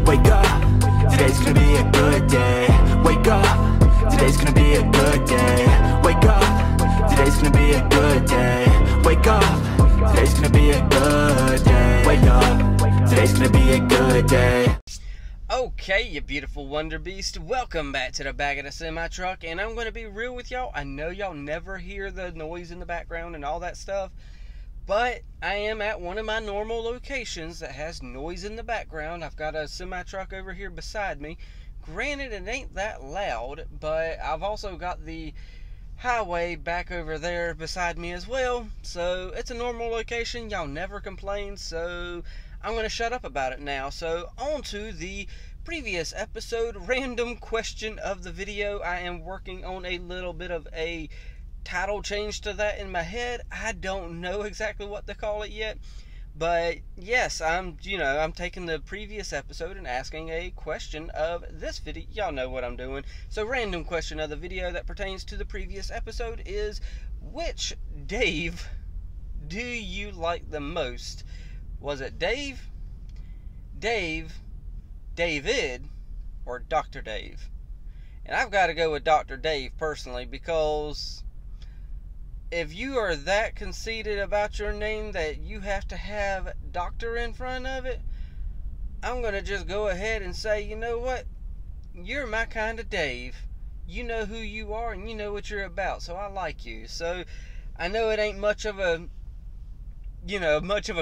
Wake up, today's gonna be a good day. Wake up, today's gonna be a good day. Wake up, today's gonna be a good day. Wake up, today's gonna be a good day. Wake up, today's gonna be a good day. Okay, you beautiful wonder beast, welcome back to the back of the semi-truck, and I'm going to be real with y'all. I know y'all never hear the noise in the background and all that stuff, but I am at one of my normal locations that has noise in the background. I've got a semi-truck over here beside me. Granted, it ain't that loud, but I've also got the highway back over there beside me as well, so it's a normal location. Y'all never complain, so I'm going to shut up about it now. So on to the previous episode, random question of the video. I am working on a little bit of a title change to that in my head. I don't know exactly what to call it yet, but yes, I'm taking the previous episode and asking a question of this video. Y'all know what I'm doing. So random question of the video that pertains to the previous episode is, which Dave do you like the most? Was it Dave, David, or Dr. Dave? And I've got to go with Dr. Dave personally, because if you are that conceited about your name that you have to have doctor in front of it, I'm going to just go ahead and say, you know what? You're my kind of Dave. You know who you are and you know what you're about, so I like you. So I know it ain't much of a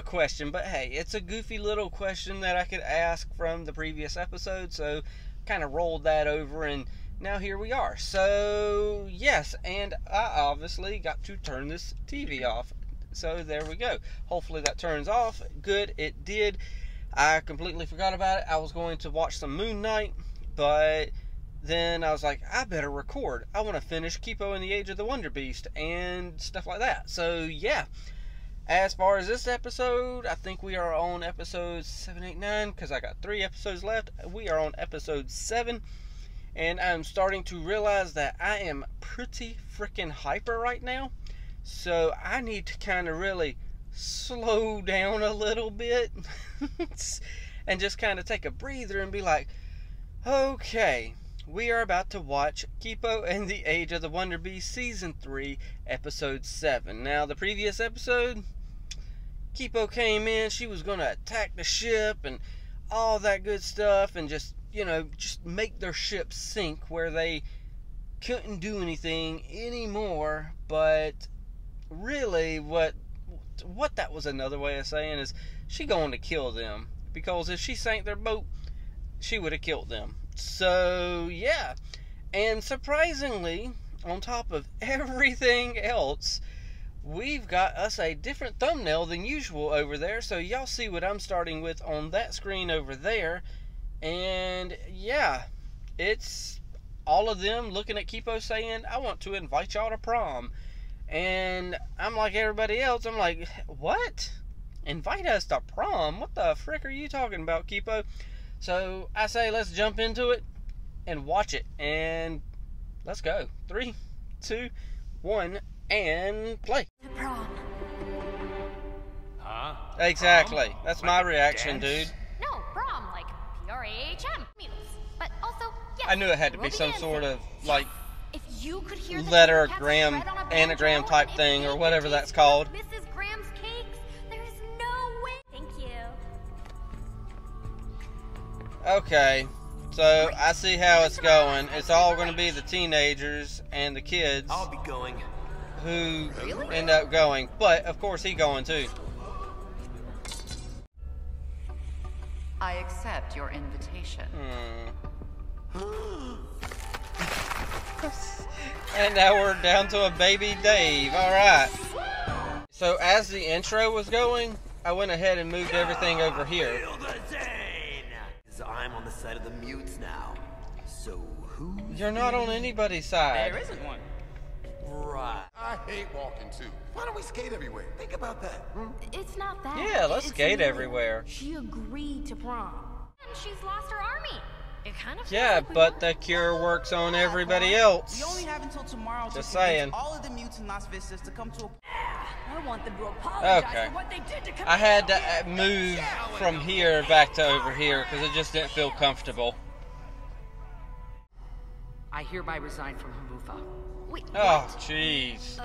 question, but hey, it's a goofy little question that I could ask from the previous episode, so kind of rolled that over, and now here we are. So yes, and I obviously got to turn this TV off, so there we go. Hopefully that turns off. Good, it did. I completely forgot about it. I was going to watch some Moon Knight, but then I was like, I better record. I want to finish Kipo and the Age of the Wonder Beast and stuff like that. So yeah, as far as this episode, I think we are on episode 7, 8, 9, because I got 3 episodes left. We are on episode 7, and I'm starting to realize that I am pretty freaking hyper right now, so I need to kind of really slow down a little bit and just kind of take a breather and be like, okay, we are about to watch Kipo and the Age of the Wonder Beast Season 3, Episode 7. Now, the previous episode, Kipo came in, she was going to attack the ship and all that good stuff, and just make their ship sink where they couldn't do anything anymore. But really, what that was another way of saying is, she going to kill them, because if she sank their boat, she would have killed them. So yeah, and surprisingly, on top of everything else, we've got us a different thumbnail than usual over there. So y'all see what I'm starting with on that screen over there. And yeah, it's all of them looking at Kipo saying, I want to invite y'all to prom. And I'm like everybody else, I'm like, what? Invite us to prom? What the frick are you talking about, Kipo? So I say, let's jump into it and watch it, and let's go. 3, 2, 1, and play. Prom. Huh? Exactly. Prom? That's Like my a reaction, dance? dude. No, prom, like PRAHM. But also, yes, I knew it had to we'll be some dancing. sort of like If you could hear the lettergram, shred on a banjo, anagram type and thing, if or you whatever could that's taste called. Mrs. Graham's cakes, there is no way. Thank you. Okay, so I see how it's going. It's all going to be the teenagers and the kids I'll be going. who end up going, but of course he going too. I accept your invitation. And now we're down to a baby Dave. Alright. So as the intro was going, I went ahead and moved everything over here. Feel the pain. I'm on the side of the mutes now. So who? You're not on anybody's side. There isn't one. Right. I hate walking too. Why don't we skate everywhere? Think about that. It's not that. Yeah, let's It's skate really- everywhere. She agreed to prom. And she's lost her army. It kind of Yeah, but the cure works on everybody else. We only have until tomorrow to Just convince saying. all of the mutes in Las Vistas to come to a... I want them to apologize Okay. for what they did to I had to move from here back to over here because it just didn't feel comfortable. I hereby resign from Hamufa. Wait, Oh, jeez.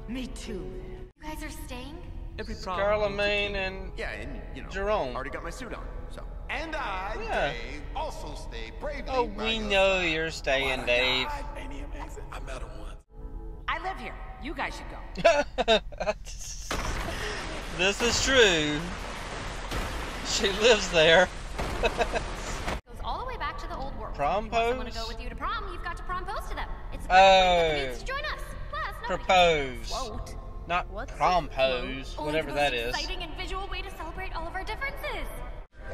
Me too. you guys are staying? Every Charlemagne and Yeah, and Jerome. already got my suit on. So. And I, Yeah. Dave, also stay bravely. Oh, by we your know side. you're staying, Dave. Ain't he amazing? I met him once. I live here. You guys should go. This is true. She lives there. Goes all the way back to the old world. Prom If you want someone to pose? go with you to prom, you've got to prom pose to them. It's a Oh. to join us. Plus, nobody Propose. Float. Not What's prom a pose, float? whatever Only the that most is. exciting and visual way to celebrate all of our differences.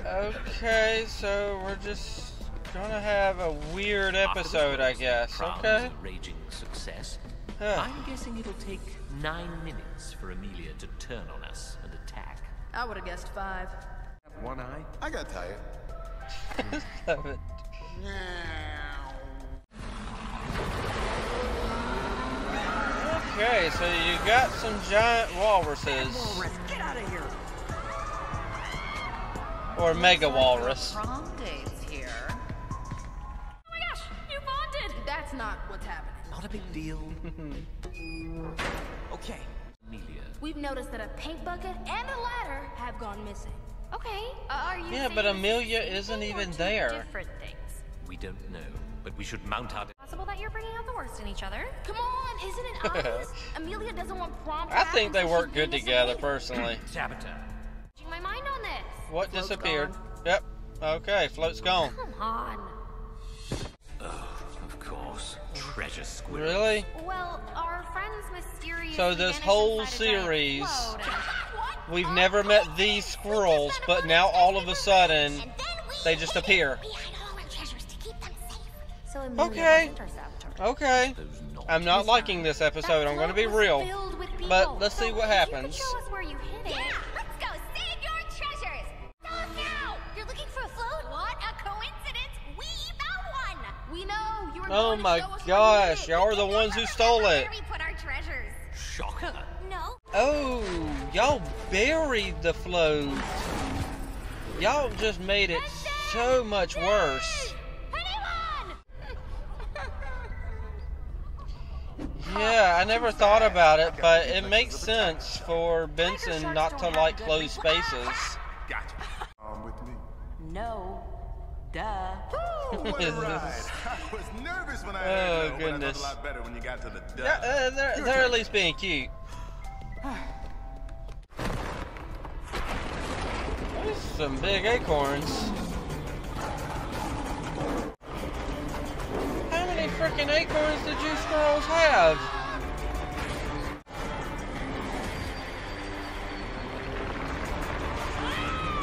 Okay, so we're just gonna have a weird episode, I guess. Okay. Raging success. Huh. I'm guessing it'll take 9 minutes for Amelia to turn on us and attack. I would have guessed 5. One eye. I got tired. Love it. Okay, so you got some giant walruses. Get out of here. Or mega walrus. Prom dates here. Oh my gosh, you bonded! That's not what's happening. Not a big deal. Okay. Amelia. We've noticed that a paint bucket and a ladder have gone missing. Okay, are you Yeah, saying but this Amelia is isn't cheating or even two there. Different things. We don't know, but we should mount our... Possible that you're bringing out the worst in each other. Come on, isn't it obvious? Amelia doesn't want prom to I happen, think they so work she's good being together, disobedient. personally. Saboteur. Changing my mind on this. What Float's disappeared? gone. Yep. Okay, float's gone. Come on. Of course. Treasure squirrel. Really? Well, our friends mysteriously So this vanished whole inside a giant series, float and- we've never met these squirrels, but now all of a sudden, they just appear. We hide all our treasures to keep them safe. So Amelia Okay. wasn't our saboteur. Okay. I'm not liking this episode, I'm gonna be real. But let's see what happens. You could show us where you hid it. Yeah, let's go save your treasures! Stop now! You're looking for a float? What a coincidence! We found one! We know you were Oh going to my show us where you gosh, hid it. y'all are the ones who stole it. Where we put our treasures? Shocker. No. Oh, y'all buried the float. Y'all just made it so much worse. Anyone? Yeah, I never thought about it, but it makes sense for Benson not to like closed spaces. Gotcha. With me. No. Duh. What a ride. I was nervous when I Oh, heard no, but I goodness. felt a lot better when you got to the Yeah, they're at least being cute. There's some big acorns. How many freaking acorns did you squirrels have?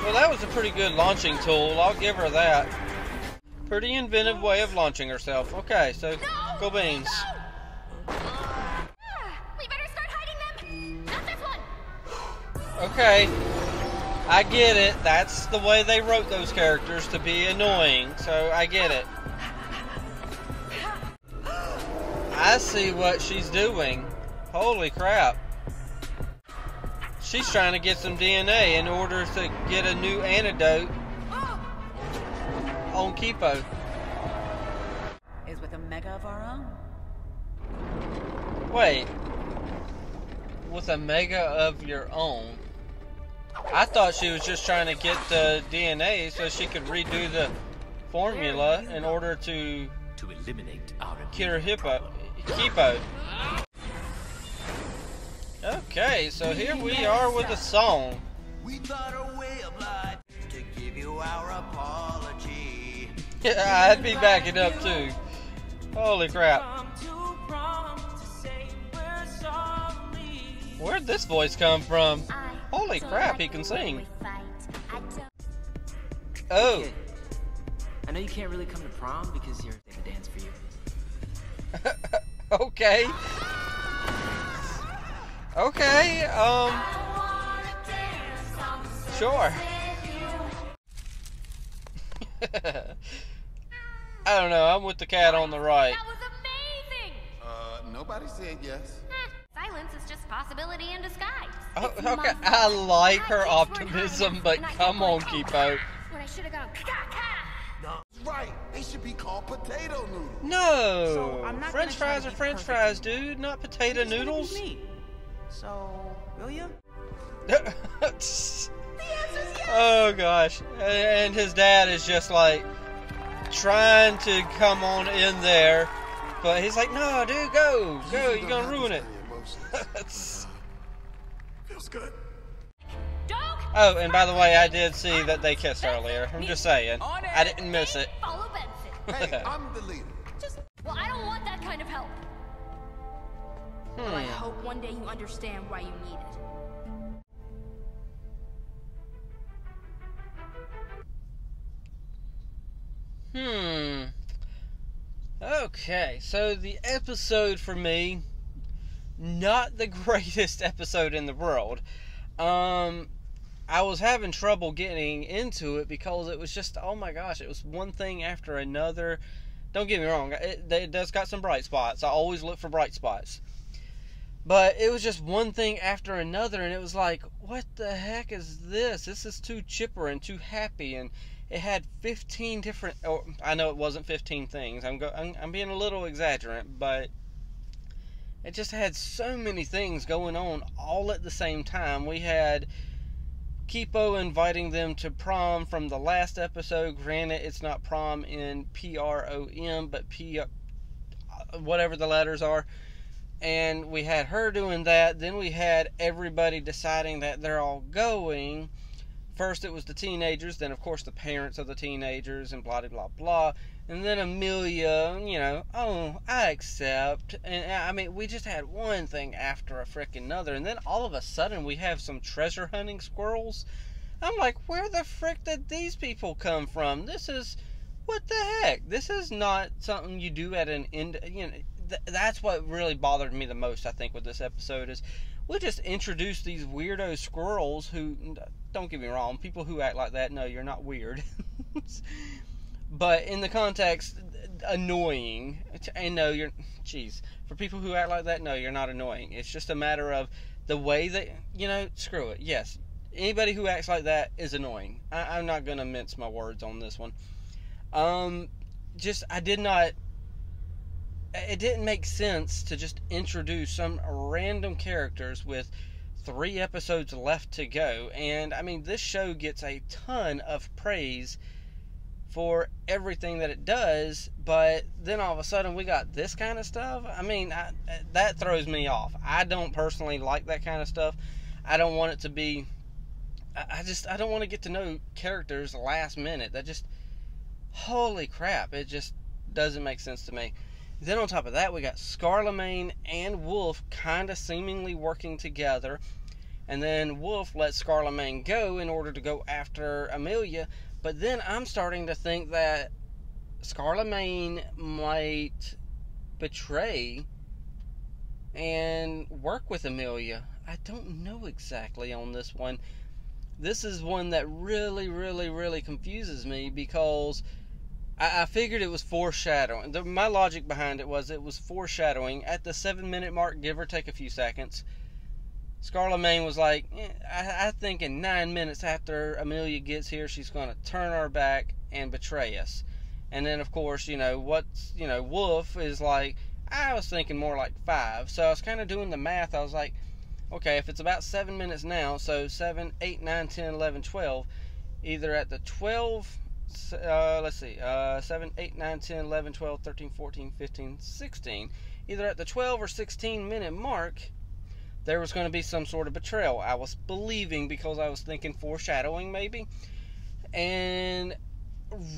Well, that was a pretty good launching tool. I'll give her that. Pretty inventive way of launching herself. Okay, so go beans. We better start hiding them! Not this one! Okay, I get it. That's the way they wrote those characters, to be annoying, so I get it. I see what she's doing. Holy crap. She's trying to get some DNA in order to get a new antidote on Kipo. Is with a mega of our own. Wait. With a mega of your own? I thought she was just trying to get the DNA so she could redo the formula in order to eliminate our cure Kipo. Okay, so here we are with a song. We thought a way of life to give you our apology. Yeah, I'd be backing up too. Holy crap. Where'd this voice come from? Holy crap, he can sing. Oh. I know you can't really come to prom because you're saving the dance for you. Okay. Okay, sure. I don't know, I'm with the cat on the right. That was amazing! Nobody said yes. Silence is just possibility in disguise. Oh, okay, I like her optimism, but come on, Kipo. When I should have gone, Right, they should be called potato noodles. No! So, I'm not French gonna try fries to are be French perfect fries, anymore. dude, not potato It's gonna be noodles. me. So, will you? Oh gosh. And his dad is just like trying to come on in there, but he's like, no, dude, go, you're gonna ruin it. Feels good. Oh, and by the way, I did see that they kissed earlier. I'm just saying. I didn't miss it. Follow Benson. Hey, I'm the leader. Well, I don't want that kind of help. Well, I hope one day you understand why you need it. Okay, so the episode for me, not the greatest episode in the world. I was having trouble getting into it because it was just, oh my gosh, it was one thing after another. Don't get me wrong, it does got some bright spots. I always look for bright spots. But it was just one thing after another, and it was like, what the heck is this? This is too chipper and too happy, and it had 15 different, or I know it wasn't 15 things. I'm being a little exaggerant, but it just had so many things going on all at the same time. We had Kipo inviting them to prom from the last episode. Granted, it's not prom in PROM, but whatever the letters are. And we had her doing that. Then we had everybody deciding that they're all going. First it was the teenagers, then of course the parents of the teenagers, and blah, blah, blah. And then Amelia, oh, I accept. And I mean, we just had one thing after a frickin' another. And then all of a sudden we have some treasure hunting squirrels. I'm like, where the frick did these people come from? What the heck? This is not something you do at an end, that's what really bothered me the most, I think, with this episode is we just introduced these weirdo squirrels who, don't get me wrong, people who act like that, no, you're not weird. But in the context, annoying. And no, for people who act like that, no, you're not annoying. It's just a matter of the way that, screw it. Yes, anybody who acts like that is annoying. I'm not going to mince my words on this one. It didn't make sense to just introduce some random characters with 3 episodes left to go. And, I mean, this show gets a ton of praise for everything that it does, but then all of a sudden we got this kind of stuff. I mean, that throws me off. I don't personally like that kind of stuff. I don't want it to be... I don't want to get to know characters last minute. That just... Holy crap, it just doesn't make sense to me. Then on top of that, we got Scarlemagne and Wolf kind of seemingly working together. And then Wolf lets Scarlemagne go in order to go after Amelia. But then I'm starting to think that Scarlemagne might betray and work with Amelia. I don't know exactly on this one. This is one that really, really, really confuses me because I figured it was foreshadowing. My logic behind it was foreshadowing. At the 7-minute mark, give or take a few seconds, Scarlemagne was like, I think in 9 minutes after Amelia gets here, she's going to turn our back and betray us. And then, of course, Wolf is like, I was thinking more like 5. So I was kind of doing the math. I was like, okay, if it's about 7 minutes now, so 7, 8, 9, 10, 11, 12, either at the 12... 7, 8, 9, 10, 11, 12, 13, 14, 15, 16. Either at the 12 or 16 minute mark, there was going to be some sort of betrayal. I was believing because I was thinking foreshadowing maybe. And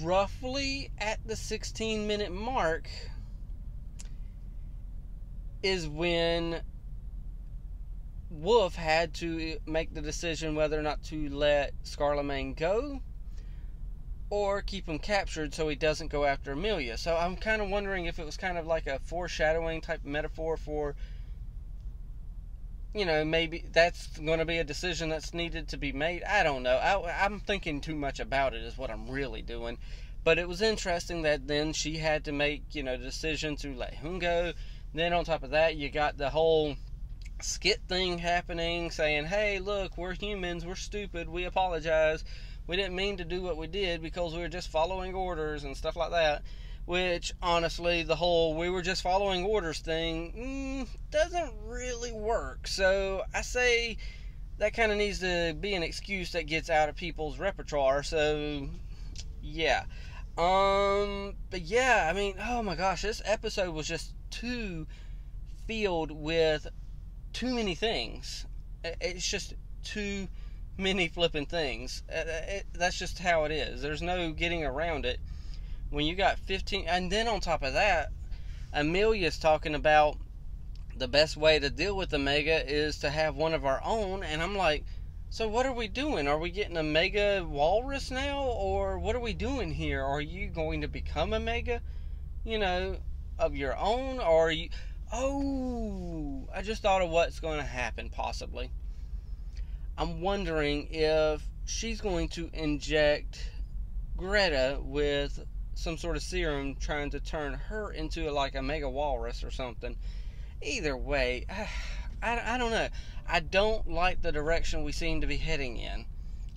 roughly at the 16 minute mark is when Wolf had to make the decision whether or not to let Scarlemagne go or keep him captured so he doesn't go after Amelia. So I'm kind of wondering if it was kind of like a foreshadowing type metaphor for, maybe that's going to be a decision that's needed to be made. I don't know. I'm thinking too much about it is what I'm really doing. But it was interesting that then she had to make, the decision to let him go. Then on top of that, you got the whole skit thing happening, saying, hey, look, we're humans, we're stupid, we apologize, we didn't mean to do what we did because we were just following orders and stuff like that. Which, honestly, the whole we were just following orders thing doesn't really work. So I say that kind of needs to be an excuse that gets out of people's repertoire. So yeah. But yeah, I mean, oh my gosh, this episode was just too filled with too many things. It's just too many flipping things. That's just how it is. There's no getting around it. When you got 15, and then on top of that, Amelia's talking about the best way to deal with the Mega is to have one of our own, and I'm like, so what are we doing? Are we getting a Mega Walrus now, or what are we doing here? Are you going to become a Mega, of your own, or are you... Oh, I just thought of what's going to happen, possibly. I'm wondering if she's going to inject Greta with some sort of serum trying to turn her into like a Mega Walrus or something. Either way, I don't know. I don't like the direction we seem to be heading in.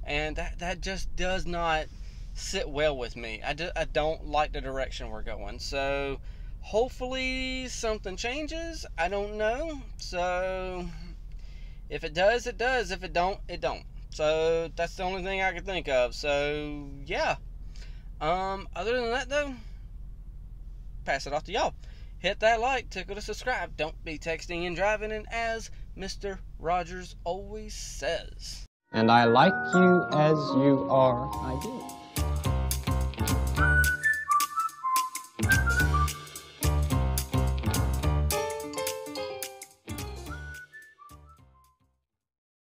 And that just does not sit well with me. I don't like the direction we're going. So hopefully something changes. I don't know. So if it does, it does. If it don't, it don't. So that's the only thing I can think of. So yeah. Other than that though, pass it off to y'all. Hit that like, tickle to subscribe. Don't be texting and driving, and as Mr. Rogers always says, and I like you as you are, I do.